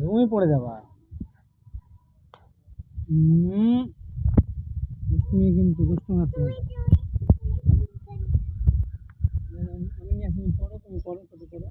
তুমি পড়ে যাবা। তুমি কিন্তু দুষ্টু আছে। আমি পড়ো, তুমি পড়ো, তুমি পড়ো।